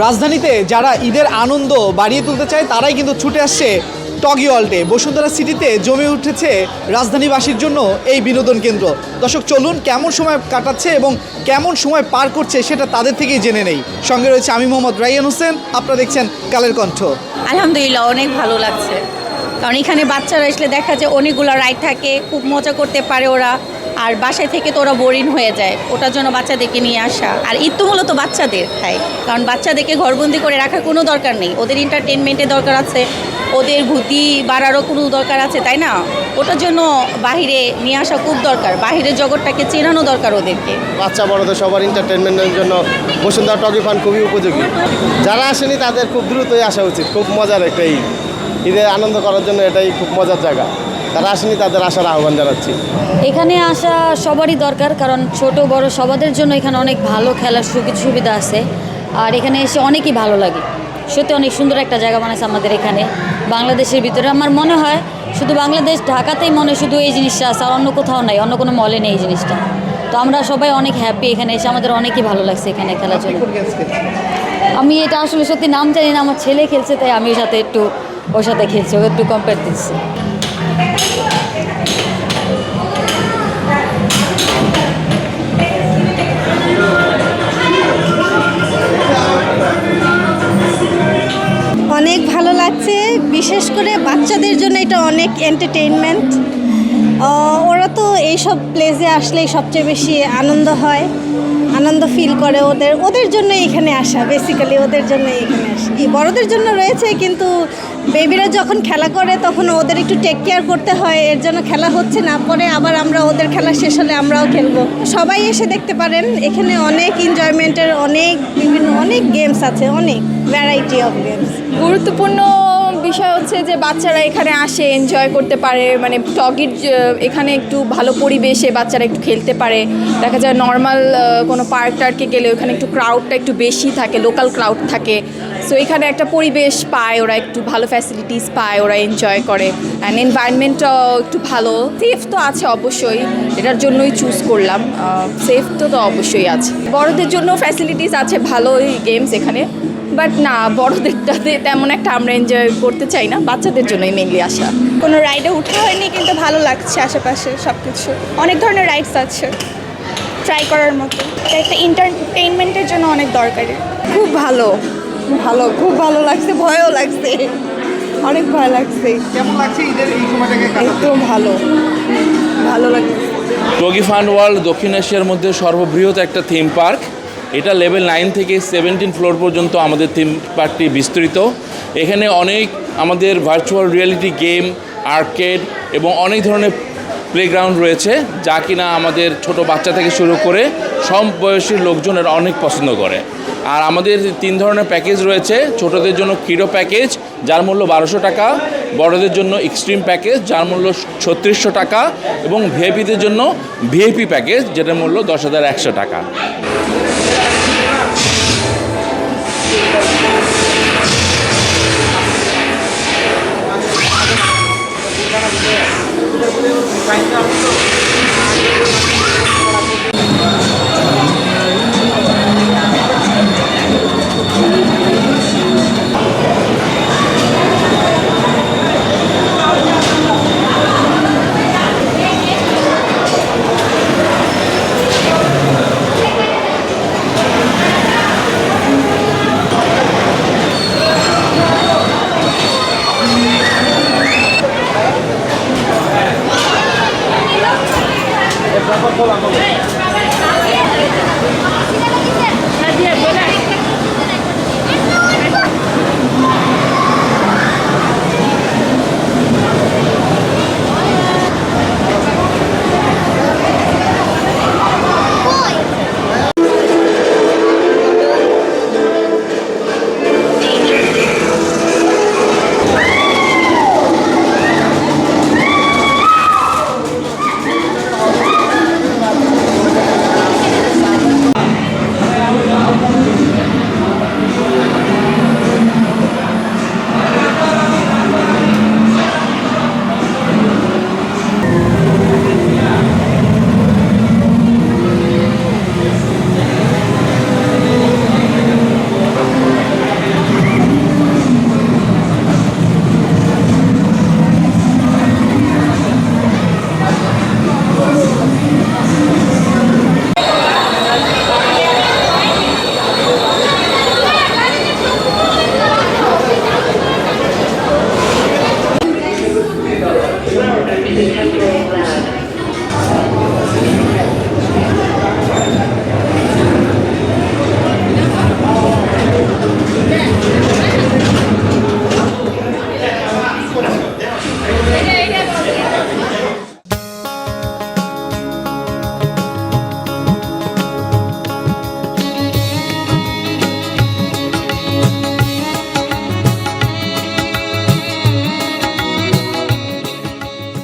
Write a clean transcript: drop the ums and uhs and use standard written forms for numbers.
রাজধানীতে যারা ঈদের আনন্দ বাড়িয়ে তুলতে চায় তারাই কিন্তু ছুটে আসছে টগি ওয়ার্ল্ডে। বসুন্ধরা সিটিতে জমে উঠেছে রাজধানীবাসীর জন্য এই বিনোদন কেন্দ্র। দর্শক চলুন কেমন সময় কাটাচ্ছে এবং কেমন সময় পার করছে সেটা তাদের থেকেই জেনে নেই। সঙ্গে রয়েছে আমি মোহাম্মদ রাইয়ান হোসেন, আপনারা দেখছেন কালের কণ্ঠ। আলহামদুলিল্লাহ অনেক ভালো লাগছে, কারণ এখানে বাচ্চারা আসলে দেখা যায় অনেকগুলো রাইড থাকে, খুব মজা করতে পারে ওরা। আর বাসায় থেকে তো ওরা বোরিং হয়ে যায়, ওটার জন্য বাচ্চাদেরকে নিয়ে আসা। আর ঈদ তো মূলত বাচ্চাদের খায়, কারণ বাচ্চাদেরকে ঘরবন্দি করে রাখার কোনো দরকার নেই, ওদের এন্টারটেনমেন্টের দরকার আছে, ওদের বুদ্ধি বাড়ারও কোনো দরকার আছে, তাই না? ওটার জন্য বাহিরে নিয়ে আসা খুব দরকার, বাহিরের জগৎটাকে চেনানো দরকার ওদেরকে। বাচ্চা বড়দের সবার এন্টারটেনমেন্টের জন্য বসুন্ধরা টগি ফান খুবই উপযোগী। যারা আসেনি তাদের খুব দ্রুতই আসা উচিত। খুব মজার একটা ঈদ, ঈদে আনন্দ করার জন্য এটাই খুব মজার জায়গা। তারা আসেনি তাদের আসার আহ্বান জানাচ্ছি। এখানে আসা সবারই দরকার, কারণ ছোট বড় সবাদের জন্য এখানে অনেক ভালো খেলার সুবিধা আছে। আর এখানে এসে অনেকই ভালো লাগে, সত্যি অনেক সুন্দর একটা জায়গা বানাইছে আমাদের এখানে বাংলাদেশের ভিতরে। আমার মনে হয় শুধু বাংলাদেশ ঢাকাতেই শুধু এই জিনিসটা আছে, আর অন্য কোথাও নাই, অন্য কোনো মলে নেই এই জিনিসটা। তো আমরা সবাই অনেক হ্যাপি এখানে এসে, আমাদের অনেকই ভালো লাগছে এখানে খেলার জন্য। আমি এটা আসলে সত্যি নাম জানি না, আমার ছেলে খেলছে তাই আমি ওর সাথে খেলছি, ওকে একটু কম্পেয়ার দিচ্ছি। অনেক ভালো লাগছে, বিশেষ করে বাচ্চাদের জন্য এটা অনেক এন্টারটেইনমেন্ট। ওরা তো এইসব প্লেসে আসলেই সবচেয়ে বেশি আনন্দ হয়, আনন্দ ফিল করে। ওদের জন্য এখানে আসা, বেসিক্যালি ওদের জন্য এখানে আসা। বড়দের জন্য রয়েছে, কিন্তু বেবিরা যখন খেলা করে তখন ওদের একটু টেক কেয়ার করতে হয়, এর জন্য খেলা হচ্ছে না। পরে আবার আমরা ওদের খেলা শেষ হলে আমরাও খেলবো। সবাই এসে দেখতে পারেন, এখানে অনেক এনজয়মেন্টের অনেক গেমস আছে, অনেক ভ্যারাইটি অফ গেমস। গুরুত্বপূর্ণ বিষয় হচ্ছে যে বাচ্চারা এখানে আসে, এনজয় করতে পারে। টগির এখানে একটু ভালো পরিবেশে বাচ্চারা একটু খেলতে পারে। দেখা যায় নর্মাল কোনো পার্ক টার্কে গেলে ওখানে একটু ক্রাউডটা একটু বেশি থাকে, লোকাল ক্রাউড থাকে। সো এখানে একটা পরিবেশ পায় ওরা, একটু ভালো ফ্যাসিলিটিস পায়, ওরা এনজয় করে। অ্যান্ড এনভায়রনমেন্টটাও একটু ভালো। সেফ তো আছে অবশ্যই, এটার জন্যই চুজ করলাম। সেফ তো অবশ্যই আছে। বড়দের জন্য ফ্যাসিলিটিস আছে, ভালোই গেমস এখানে। বাট না, বড়দেরটাতে তেমন একটা আমরা এনজয় করতে চাই না, বাচ্চাদের জন্যই মেনলি আসা। কোনো রাইডে উঠা হয়নি, কিন্তু ভালো লাগছে আশেপাশে সব কিছু। অনেক ধরনের রাইডস আছে ট্রাই করার মতো, একটা এন্টারটেইনমেন্টের জন্য অনেক দরকারি। খুব ভালো, খুব ভালো লাগছে, ভয়ও লাগছে, অনেক ভয় লাগছে। কেমন লাগছে ঈদের এই সময়টাকে? একদম ভালো লাগছে। টগি ফান ওয়ার্ল্ড দক্ষিণ এশিয়ার মধ্যে সর্ববৃহৎ একটা থিম পার্ক। এটা লেভেল 9 থেকে 17 ফ্লোর পর্যন্ত আমাদের থিম পার্কটি বিস্তৃত। এখানে অনেক আমাদের ভার্চুয়াল রিয়েলিটি গেম, আর্কেড এবং অনেক ধরনের প্লেগ্রাউন্ড রয়েছে, যা কিনা আমাদের ছোট বাচ্চা থেকে শুরু করে সব বয়সী লোকজনের অনেক পছন্দ করে। আর আমাদের 3 ধরনের প্যাকেজ রয়েছে। ছোটদের জন্য কিডো প্যাকেজ, যার মূল্য 1200 টাকা, বড়দের জন্য এক্সট্রিম প্যাকেজ, যার মূল্য 3600 টাকা, এবং ভিআইপিদের জন্য ভিআইপি প্যাকেজ, যেটার মূল্য 10,100 টাকা। Thank you.